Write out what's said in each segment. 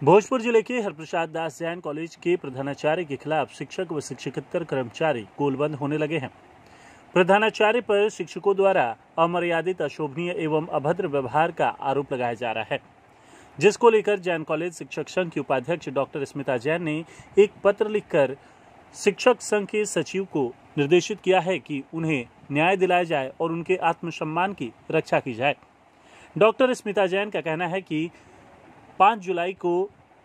भोजपुर जिले के हरप्रसाद दास जैन कॉलेज के प्रधानाचार्य के खिलाफ शिक्षक व शिक्षकेतर कर्मचारी गोलबंद होने लगे हैं। प्रधानाचार्य पर शिक्षकों द्वारा अमर्यादित, अशोभनीय एवं अभद्र व्यवहार का आरोप लगाया जा रहा है, जिसको लेकर जैन कॉलेज शिक्षक संघ की उपाध्यक्ष डॉक्टर स्मिता जैन ने एक पत्र लिखकर शिक्षक संघ के सचिव को निर्देशित किया है कि उन्हें न्याय दिलाया जाए और उनके आत्मसम्मान की रक्षा की जाए। डॉक्टर स्मिता जैन का कहना है कि 5 जुलाई को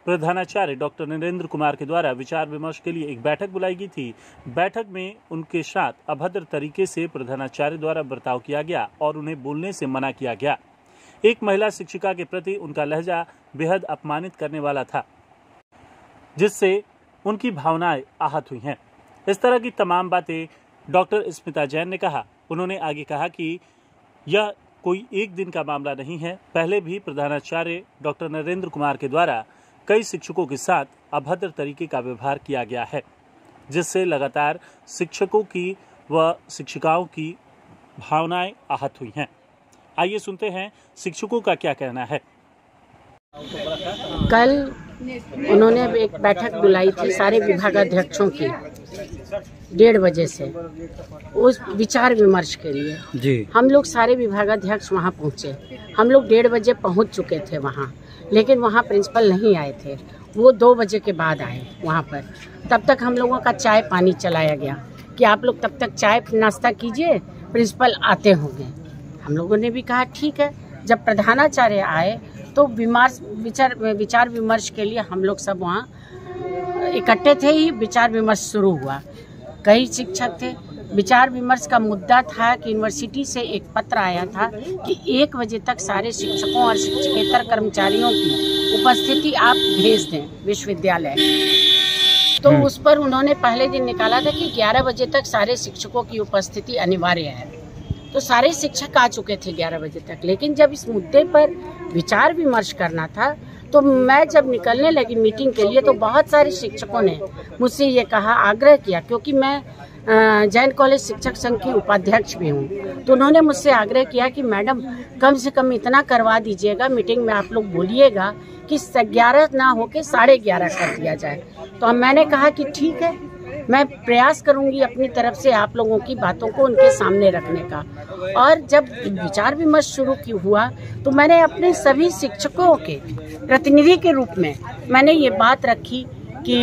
प्रधानाचार्य डॉक्टर नरेंद्र कुमार के द्वारा विचार विमर्श के लिए एक बैठक बुलाई गई थी। बैठक में उनके साथ अभद्र तरीके से प्रधानाचार्य द्वारा बर्ताव किया गया और उन्हें बोलने से मना किया गया। एक महिला शिक्षिका के प्रति उनका लहजा बेहद अपमानित करने वाला था, जिससे उनकी भावनाएं आहत हुई हैं। इस तरह की तमाम बातें डॉक्टर स्मिता जैन ने कहा। उन्होंने आगे कहा कि यह कोई एक दिन का मामला नहीं है। पहले भी प्रधानाचार्य डॉक्टर नरेंद्र कुमार के द्वारा कई शिक्षकों के साथ अभद्र तरीके का व्यवहार किया गया है, जिससे लगातार शिक्षकों की व शिक्षिकाओं की भावनाएं आहत हुई हैं। आइए सुनते हैं शिक्षकों का क्या कहना है। कल उन्होंने एक बैठक बुलाई थी सारे विभागाध्यक्षों की 1:30 बजे से, उस विचार विमर्श के लिए जी। हम लोग सारे विभागाध्यक्ष वहां पहुंचे। हम लोग 1:30 बजे पहुंच चुके थे वहां, लेकिन वहां प्रिंसिपल नहीं आए थे। वो 2 बजे के बाद आए वहां पर। तब तक हम लोगों का चाय पानी चलाया गया कि आप लोग तब तक चाय नाश्ता कीजिए, प्रिंसिपल आते होंगे। हम लोगों ने भी कहा ठीक है। जब प्रधानाचार्य आए तो विचार विमर्श के लिए हम लोग सब वहाँ इकट्ठे थे ही विचार विमर्श शुरू हुआ। कई शिक्षक थे। विचार विमर्श का मुद्दा था कि यूनिवर्सिटी से एक पत्र आया था कि 1 बजे तक सारे शिक्षकों और शिक्षकेतर कर्मचारियों की उपस्थिति आप भेज दें विश्वविद्यालय। तो उस पर उन्होंने पहले दिन निकाला था कि 11 बजे तक सारे शिक्षकों की उपस्थिति अनिवार्य है। तो सारे शिक्षक आ चुके थे 11 बजे तक, लेकिन जब इस मुद्दे पर विचार विमर्श करना था तो मैं जब निकलने लगी मीटिंग के लिए तो बहुत सारे शिक्षकों ने मुझसे ये कहा, आग्रह किया, क्योंकि मैं जैन कॉलेज शिक्षक संघ की उपाध्यक्ष भी हूँ, तो उन्होंने मुझसे आग्रह किया कि मैडम कम से कम इतना करवा दीजिएगा, मीटिंग में आप लोग बोलिएगा कि 11 ना होके 11:30 कर दिया जाए। तो मैंने कहा कि ठीक है, मैं प्रयास करूंगी अपनी तरफ से आप लोगों की बातों को उनके सामने रखने का। और जब विचार विमर्श शुरू हुआ तो मैंने अपने सभी शिक्षकों के प्रतिनिधि के रूप में मैंने ये बात रखी कि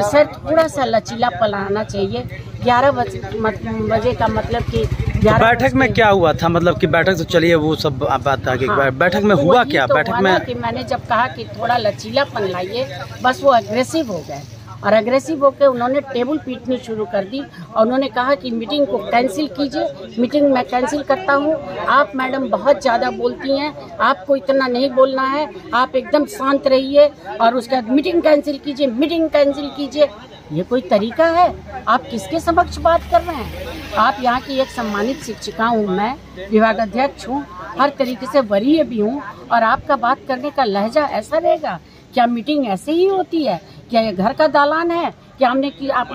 सर थोड़ा सा लचीलापन आना चाहिए। 11 बजे का मतलब कि बैठक में क्या हुआ था? मतलब कि बैठक तो चलिए वो सब बात आगे। हाँ, बैठक में हुआ क्या? तो बैठक में कि मैंने जब कहा कि थोड़ा लचीलापन लाइए, बस वो अग्रेसिव हो गए और अग्रेसिव होकर उन्होंने टेबल पीटनी शुरू कर दी और उन्होंने कहा कि मीटिंग को कैंसिल कीजिए। मीटिंग मैं कैंसिल करता हूँ, आप मैडम बहुत ज़्यादा बोलती हैं, आपको इतना नहीं बोलना है, आप एकदम शांत रहिए और उसके बाद मीटिंग कैंसिल कीजिए, मीटिंग कैंसिल कीजिए। ये कोई तरीका है? आप किसके समक्ष बात कर रहे हैं? आप यहाँ की एक सम्मानित शिक्षिका हूँ, मैं विभागाध्यक्ष हूँ, हर तरीके से वरीय भी हूँ, और आपका बात करने का लहजा ऐसा रहेगा? क्या मीटिंग ऐसे ही होती है? क्या ये घर का दालान है? क्या आपने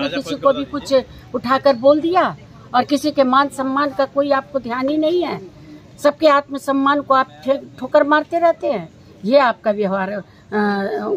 किसी को भी कुछ उठाकर बोल दिया और किसी के मान सम्मान का कोई आपको ध्यान ही नहीं है? सबके आत्मसम्मान को आप ठोकर मारते रहते हैं। ये आपका व्यवहार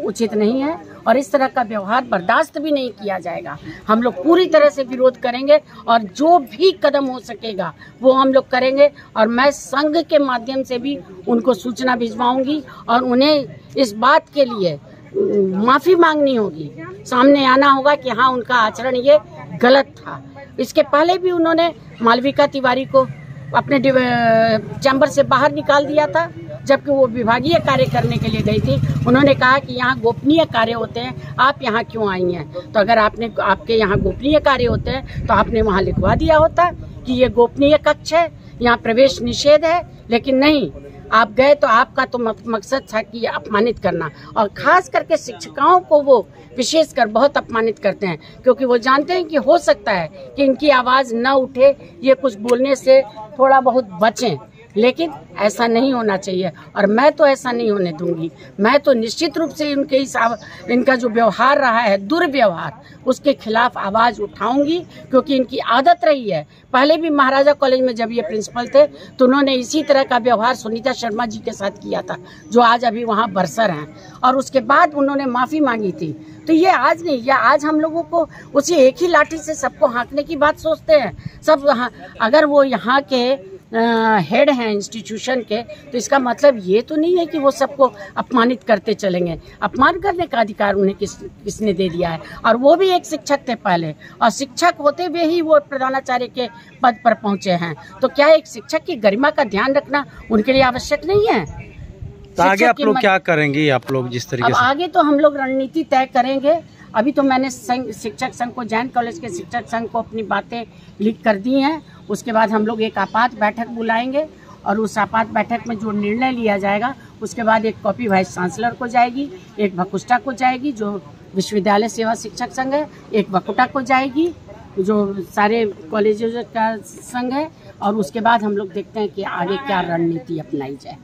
उचित नहीं है और इस तरह का व्यवहार बर्दाश्त भी नहीं किया जाएगा। हम लोग पूरी तरह से विरोध करेंगे और जो भी कदम हो सकेगा वो हम लोग करेंगे। और मैं संघ के माध्यम से भी उनको सूचना भिजवाऊंगी और उन्हें इस बात के लिए माफी मांगनी होगी, सामने आना होगा कि हाँ उनका आचरण ये गलत था। इसके पहले भी उन्होंने मालविका तिवारी को अपने चैम्बर से बाहर निकाल दिया था, जबकि वो विभागीय कार्य करने के लिए गई थी। उन्होंने कहा कि यहाँ गोपनीय कार्य होते हैं, आप यहाँ क्यों आई हैं? तो अगर आपके यहाँ गोपनीय कार्य होते हैं तो आपने वहाँ लिखवा दिया होता कि ये गोपनीय कक्ष है, यहाँ प्रवेश निषेध है। लेकिन नहीं, आप गए तो आपका तो मकसद था कि अपमानित करना, और खास करके शिक्षिकाओं को वो विशेषकर बहुत अपमानित करते हैं, क्योंकि वो जानते हैं कि हो सकता है कि इनकी आवाज़ न उठे, ये कुछ बोलने से थोड़ा बहुत बचें। लेकिन ऐसा नहीं होना चाहिए और मैं तो ऐसा नहीं होने दूंगी। मैं तो निश्चित रूप से इनका जो व्यवहार रहा है, दुर्व्यवहार, उसके खिलाफ आवाज़ उठाऊंगी, क्योंकि इनकी आदत रही है। पहले भी महाराजा कॉलेज में जब ये प्रिंसिपल थे तो उन्होंने इसी तरह का व्यवहार सुनीता शर्मा जी के साथ किया था, जो आज अभी वहाँ बरसर हैं, और उसके बाद उन्होंने माफ़ी मांगी थी। तो ये आज नहीं, या आज हम लोगों को उसी एक ही लाठी से सबको हाँकने की बात सोचते हैं सब। अगर वो यहाँ के हेड हैं इंस्टीट्यूशन के, तो इसका मतलब ये तो नहीं है कि वो सबको अपमानित करते चलेंगे। अपमान करने का अधिकार उन्हें किसने दे दिया है? और वो भी एक शिक्षक थे पहले, और शिक्षक होते हुए ही वो प्रधानाचार्य के पद पर पहुंचे हैं। तो क्या एक शिक्षक की गरिमा का ध्यान रखना उनके लिए आवश्यक नहीं है? तो आगे आप लोग क्या करेंगे? आप लोग जिस तरीके से आगे तो हम लोग रणनीति तय करेंगे। अभी तो मैंने शिक्षक संघ को, जैन कॉलेज के शिक्षक संघ को अपनी बातें लिख कर दी हैं। उसके बाद हम लोग एक आपात बैठक बुलाएंगे और उस आपात बैठक में जो निर्णय लिया जाएगा, उसके बाद एक कॉपी वाइस चांसलर को जाएगी, एक भकुष्टा को जाएगी जो विश्वविद्यालय सेवा शिक्षक संघ है, एक बकुटा को जाएगी जो सारे कॉलेजों का संघ है, और उसके बाद हम लोग देखते हैं कि आगे क्या रणनीति अपनाई जाए।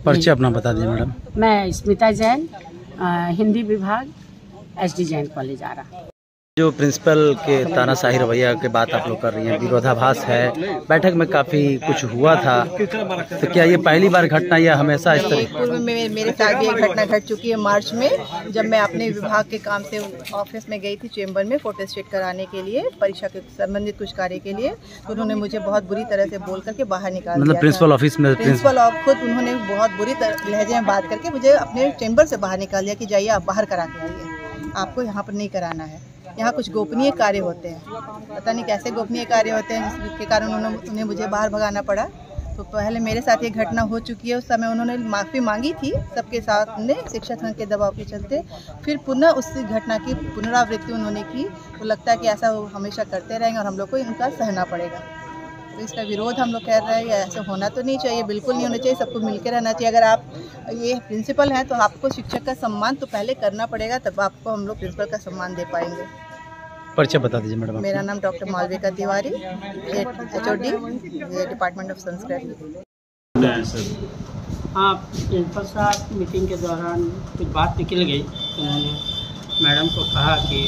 परिचय अपना बता दीजिए मैडम। मैं स्मिता जैन, हिंदी विभाग, SD जैन कॉलेज आ रहा। जो प्रिंसिपल के तानाशाही रवैया के बात आप लोग कर रही हैं, विरोधाभास है, बैठक में काफी कुछ हुआ था, तो क्या ये पहली बार घटना या हमेशा इस तरह? पूर्व में मेरे साथ भी एक घटना घट चुकी है। मार्च में जब मैं अपने विभाग के काम से ऑफिस में गई थी, चेंबर में फोटोस्टेट कराने के लिए, परीक्षा के संबंधित कुछ कार्य के लिए, तो उन्होंने मुझे बहुत बुरी तरह से बोल करके बाहर निकाल दिया। मतलब प्रिंसिपल ऑफिस में प्रिंसिपल खुद उन्होंने बहुत बुरी लहजे में बात करके मुझे अपने चेंबर से बाहर निकाल दिया कि जाइए आप बाहर करा के आइए, आपको यहाँ पर नहीं कराना है। यहाँ कुछ गोपनीय कार्य होते हैं, पता नहीं कैसे गोपनीय कार्य होते हैं, जिसके कारण उन्हें मुझे बाहर भगाना पड़ा। तो पहले मेरे साथ ये घटना हो चुकी है। उस समय उन्होंने माफ़ी मांगी थी सबके सामने शिक्षक संघ के दबाव के चलते, फिर पुनः उस घटना की पुनरावृत्ति उन्होंने की। तो लगता है कि ऐसा वो हमेशा करते रहेंगे और हम लोग को इनका सहना पड़ेगा। तो इसका विरोध हम लोग कर रहे हैं। ऐसा होना तो नहीं चाहिए, बिल्कुल नहीं होना चाहिए, सबको मिलकर रहना चाहिए। अगर आप ये प्रिंसिपल हैं तो आपको शिक्षक का सम्मान तो पहले करना पड़ेगा, तब आपको हम लोग प्रिंसिपल का सम्मान दे पाएंगे। परिचय बता दीजिए मैडम। मेरा नाम doctor Malvika Tiwari, HOD department of Sanskrit. हाँ, प्रिंसिपल साहब मीटिंग के दौरान कुछ बात निकल गई। उन्होंने मैडम को कहा कि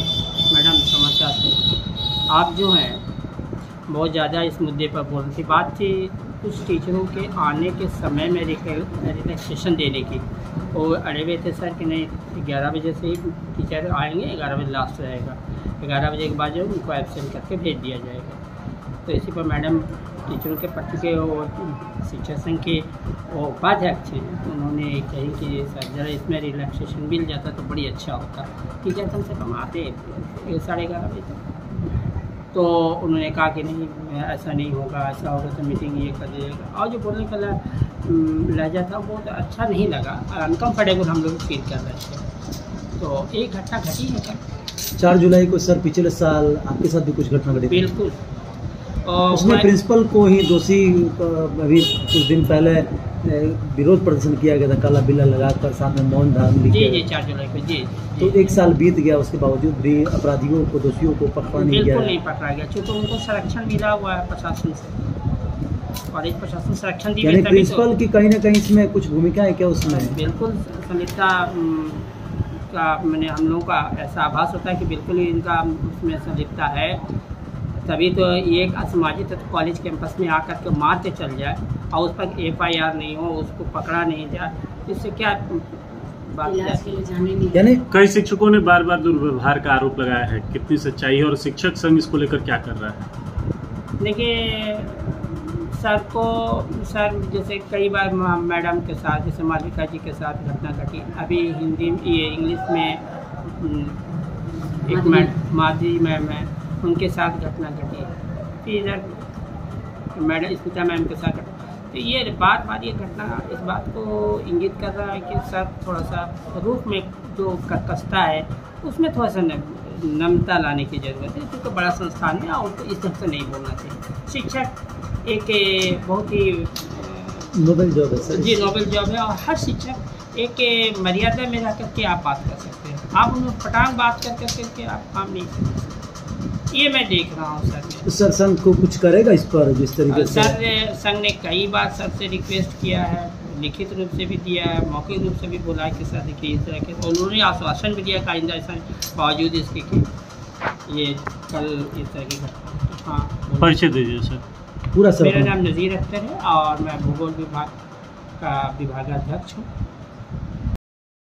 मैडम समस्या से आप जो हैं बहुत ज़्यादा इस मुद्दे पर बोल रही थी। बात थी कुछ टीचरों के आने के समय में रिलैक्सेशन देने की। वो अड़े हुए थे सर कि नहीं 11 बजे से ही टीचर आएंगे, 11 बजे लास्ट रहेगा, 11 बजे के बाद जो उनको एब्सेंट करके भेज दिया जाएगा। तो इसी पर मैडम टीचरों के पट्टी के और शिक्षक संघ के वो उपाध्यक्ष हैं, उन्होंने कही कि सर जरा इसमें रिलैक्सेशन मिल जाता तो बड़ी अच्छा होता। टीचर संघ से हम आते 11:30 बजे तक। तो उन्होंने कहा कि नहीं ऐसा नहीं होगा, ऐसा होगा तो मीटिंग ये कर देगा। और जो बोलने का लहजा था वो तो अच्छा नहीं लगा, अनकम्फर्टेबल हम लोग फील कर रहे थे। तो एक घटना घटी है सर 4 जुलाई को सर पिछले साल आपके साथ भी कुछ घटना घटी? बिल्कुल। उसमें प्रिंसिपल को ही दोषी, अभी कुछ दिन पहले विरोध प्रदर्शन किया गया था, काला बिल्ला लगाकर साथ में मौन धारण जी 4 जुलाई को जी। तो 1 साल बीत गया, उसके बावजूद भी अपराधियों को, दोषियों को पकड़ा नहीं गया। बिल्कुल नहीं पकड़ा गया, क्योंकि उनको संरक्षण मिला हुआ है प्रशासन से, कॉलेज प्रशासन संरक्षण दी। यानी प्रिंसिपल की कहीं ना कहीं इसमें कुछ भूमिका है क्या उसमें? बिल्कुल संलिप्तता का मैंने हम लोगों का ऐसा आभास होता है कि बिल्कुल ही इनका उसमें संलिप्तता है। तभी तो ये एक असामाजिक तत्व कॉलेज कैंपस में आकर के मार के चल जाए और उस पर FIR नहीं हो, उसको पकड़ा नहीं जाए, इससे क्या बात है? यानी कई शिक्षकों ने बार बार दुर्व्यवहार का आरोप लगाया है, कितनी सच्चाई है और शिक्षक संघ इसको लेकर क्या कर रहा है? देखिए सर जैसे कई बार मैडम के साथ, जैसे मालविका जी के साथ घटना घटी। अभी हिंदी ये इंग्लिश में एक माधुरी मैम है, उनके साथ घटना घटी। फिर इधर मैडम स्मिता मैम के साथ घटना। तो ये बार ये घटना इस बात को इंगित कर रहा है कि सर थोड़ा सा रूप में जो कर्कशता है उसमें थोड़ा सा नम्रता लाने की ज़रूरत है, क्योंकि बड़ा संस्थान है और इस ढंग से नहीं बोलना चाहिए। शिक्षक एक बहुत ही नोबेल जॉब है सर। जी नोबेल जॉब है, और हर शिक्षक एक मर्यादा में रह करके आप बात कर सकते हैं। आप उन्हें फटांग बात कर करके आप काम नहीं कर सकते। ये मैं देख रहा हूँ सर। सर संघ को कुछ करेगा इस पर, जिस तरीके से सर संघ ने कई बार सर से रिक्वेस्ट किया है, लिखित रूप से भी दिया है, मौखिक रूप से भी बोला है कि सर देखिए इस तरह के, तो उन्होंने आश्वासन भी दिया काइंदा ऐसा बावजूद इसके कि ये कल इस तरह की घटना। हाँ, परिचय दीजिए सर। पूरा सर। मेरा नाम नज़ीर अख्तर है और मैं भूगोल विभाग का विभागाध्यक्ष हूँ।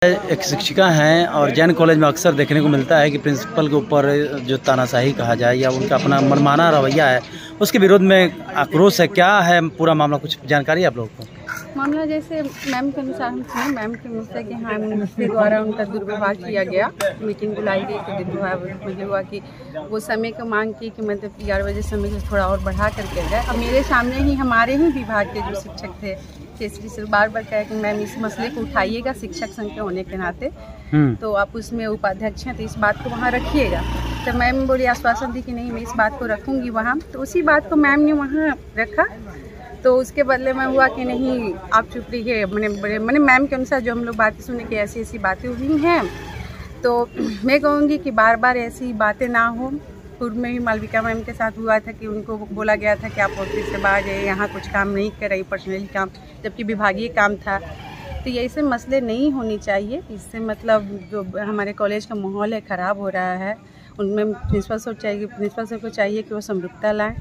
एक शिक्षिका हैं और जैन कॉलेज में अक्सर देखने को मिलता है कि प्रिंसिपल के ऊपर जो तानाशाही कहा जाए या उनका अपना मनमाना रवैया है, उसके विरोध में आक्रोश है। क्या है पूरा मामला, कुछ जानकारी है आप लोगों को? मामला जैसे मैम के अनुसार हम सुने, मैम के मुझसे कि हाँ मुझसे द्वारा उनका दुर्व्यवहार किया गया, मीटिंग बुलाई गई तो दुर्व्यवहार मतलब हुआ कि वो समय को मांग की कि मतलब 11 बजे समय से थोड़ा और बढ़ा करके गए। अब मेरे सामने ही हमारे ही विभाग के जो शिक्षक थे केसरी सर बार बार कहा कि मैम इस मसले को उठाइएगा, शिक्षक संघ के होने के नाते तो आप उसमें उपाध्यक्ष हैं तो इस बात को वहाँ रखिएगा। तो मैम बोली, आश्वासन दी कि नहीं मैं इस बात को रखूँगी वहाँ। तो उसी बात को मैम ने वहाँ रखा, तो उसके बदले में हुआ कि नहीं आप चुप रहिए। मैंने मैम के अनुसार जो हम लोग बातें सुने कि ऐसी ऐसी बातें हुई हैं, तो मैं कहूँगी कि बार बार ऐसी बातें ना हो। पूर्व में भी मालविका मैम के साथ हुआ था कि उनको बोला गया था कि आप ऑफिस से बाहर जाइए, यहाँ कुछ काम नहीं कर रही, पर्सनली काम, जबकि विभागीय काम था। तो ये ऐसे मसले नहीं होने चाहिए। इससे मतलब जो हमारे कॉलेज का माहौल है ख़राब हो रहा है। उनमें प्रिंसिपल सर को चाहिए कि वो समरूपता लाएँ,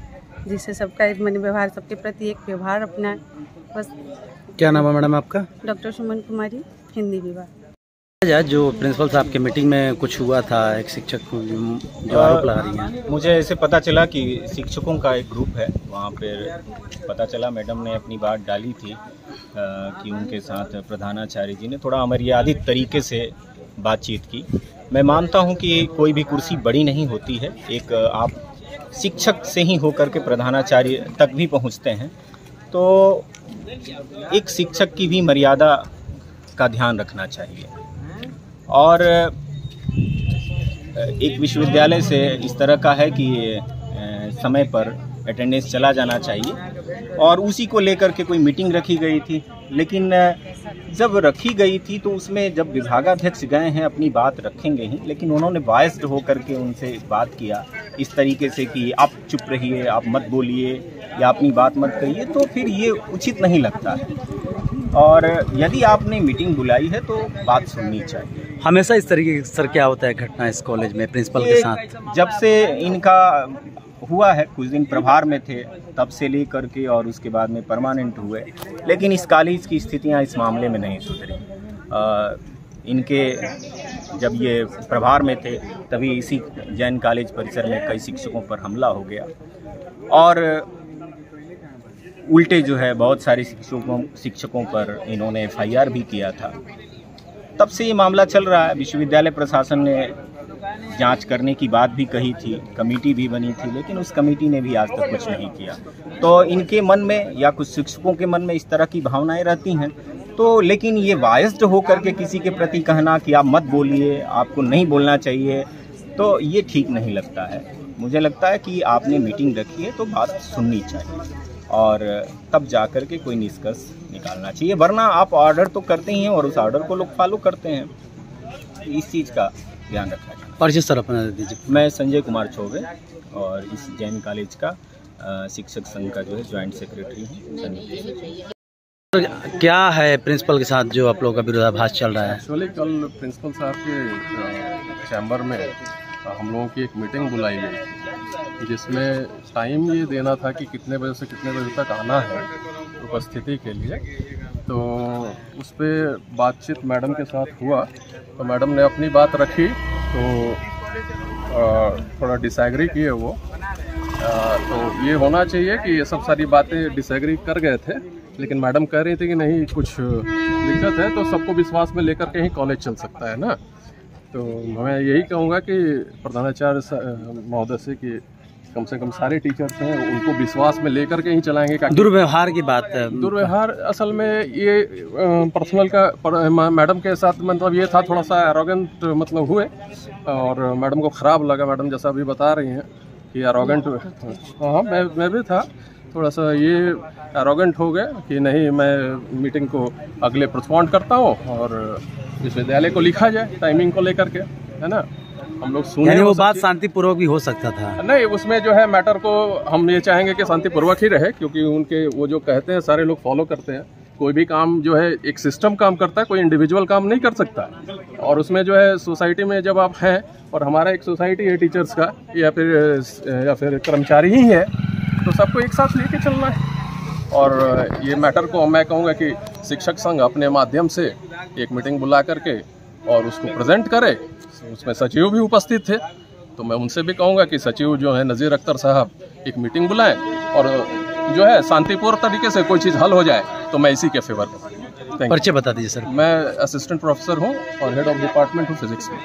जिससे सबका मन व्यवहार सबके प्रति एक व्यवहार अपनाएं। बस। क्या नाम है मैडम आपका? डॉक्टर सुमन कुमारी, हिंदी विभाग। जो प्रिंसिपल साहब के मीटिंग में कुछ हुआ था, एक शिक्षक जो आरोप लगा रही हैं। मुझे ऐसे पता चला कि शिक्षकों का एक ग्रुप है, वहाँ पर पता चला मैडम ने अपनी बात डाली थी कि उनके साथ प्रधानाचार्य जी ने थोड़ा अमर्यादित तरीके से बातचीत की। मैं मानता हूँ कि कोई भी कुर्सी बड़ी नहीं होती है, एक आप शिक्षक से ही होकर के प्रधानाचार्य तक भी पहुँचते हैं, तो एक शिक्षक की भी मर्यादा का ध्यान रखना चाहिए। और एक विश्वविद्यालय से इस तरह का है कि समय पर अटेंडेंस चला जाना चाहिए और उसी को लेकर के कोई मीटिंग रखी गई थी। लेकिन जब रखी गई थी तो उसमें जब विभागाध्यक्ष गए हैं अपनी बात रखेंगे ही, लेकिन उन्होंने बायस्ड होकर के उनसे बात किया इस तरीके से कि आप चुप रहिए, आप मत बोलिए या अपनी बात मत कहिए, तो फिर ये उचित नहीं लगता है। और यदि आपने मीटिंग बुलाई है तो बात सुननी चाहिए। हमेशा इस तरीके सर क्या होता है घटना इस कॉलेज में प्रिंसिपल के साथ? जब से इनका हुआ है, कुछ दिन प्रभार में थे तब से लेकर के और उसके बाद में परमानेंट हुए, लेकिन इस कॉलेज की स्थितियां इस मामले में नहीं सुधरी। इनके जब ये प्रभार में थे तभी इसी जैन कॉलेज परिसर में कई शिक्षकों पर हमला हो गया और उल्टे जो है बहुत सारे शिक्षकों पर इन्होंने FIR भी किया था। तब से ये मामला चल रहा है। विश्वविद्यालय प्रशासन ने जांच करने की बात भी कही थी, कमेटी भी बनी थी, लेकिन उस कमेटी ने भी आज तक कुछ नहीं किया। तो इनके मन में या कुछ शिक्षकों के मन में इस तरह की भावनाएं रहती हैं, तो लेकिन ये बायस्ड होकर के किसी के प्रति कहना कि आप मत बोलिए, आपको नहीं बोलना चाहिए, तो ये ठीक नहीं लगता है। मुझे लगता है कि आपने मीटिंग रखी है तो बात सुननी चाहिए और तब जाकर के कोई निष्कर्ष निकालना चाहिए, वरना आप ऑर्डर तो करते ही हैं और उस ऑर्डर को लोग फॉलो करते हैं। इस चीज़ का ध्यान रखा जाए। परिचय सर अपना दीजिए। मैं संजय कुमार चौबे और इस जैन कॉलेज का शिक्षक संघ का जो है ज्वाइंट सेक्रेटरी हूँ। क्या है प्रिंसिपल के साथ जो आप लोगों का विरोधाभास चल रहा है? एक्चुअली कल प्रिंसिपल साहब के चैम्बर में हम लोगों की एक मीटिंग बुलाई गई थी, जिसमें टाइम ये देना था कि कितने बजे से कितने बजे तक आना है उपस्थिति के लिए। तो उस पर बातचीत मैडम के साथ हुआ, तो मैडम ने अपनी बात रखी, तो थोड़ा डिसएग्री किए वो। तो ये होना चाहिए कि ये सब सारी बातें डिसएग्री कर गए थे, लेकिन मैडम कह रही थी कि नहीं कुछ दिक्कत है तो सबको विश्वास में लेकर के ही कॉलेज चल सकता है ना। तो मैं यही कहूँगा कि प्रधानाचार्य महोदय से कि कम से कम सारे टीचर्स हैं उनको विश्वास में लेकर के ही चलाएंगे। दुर्व्यवहार की बात है। दुर्व्यवहार असल में ये पर्सनल का मैडम के साथ मतलब ये था, थोड़ा सा एरोगेंट मतलब हुए और मैडम को ख़राब लगा। मैडम जैसा अभी बता रही हैं कि एरोगेंट, हाँ मैं भी था, थोड़ा सा ये एरोगेंट हो गए कि नहीं मैं मीटिंग को अगले पोस्टपोन करता हूँ और विश्वविद्यालय को लिखा जाए टाइमिंग को लेकर के, है ना। हम लोग सुने। यानी वो सब बात चीज़। शांतिपूर्वक भी हो सकता था। नहीं, उसमें जो है मैटर को हम ये चाहेंगे कि शांतिपूर्वक ही रहे, क्योंकि उनके वो जो कहते हैं सारे लोग फॉलो करते हैं। कोई भी काम जो है एक सिस्टम काम करता है, कोई इंडिविजुअल काम नहीं कर सकता। और उसमें जो है सोसाइटी में जब आप हैं और हमारा एक सोसाइटी है टीचर्स का या फिर कर्मचारी ही है, तो सबको एक साथ लेके चलना है। और ये मैटर को मैं कहूँगा कि शिक्षक संघ अपने माध्यम से एक मीटिंग बुला करके और उसको प्रेजेंट करे। उसमें सचिव भी उपस्थित थे, तो मैं उनसे भी कहूँगा कि सचिव जो है नज़ीर अख्तर साहब एक मीटिंग बुलाएं और जो है शांतिपूर्ण तरीके से कोई चीज़ हल हो जाए, तो मैं इसी के फेवर में। परिचय बता दीजिए सर। मैं असिस्टेंट प्रोफेसर हूँ और हेड ऑफ डिपार्टमेंट हूँ फिजिक्स में।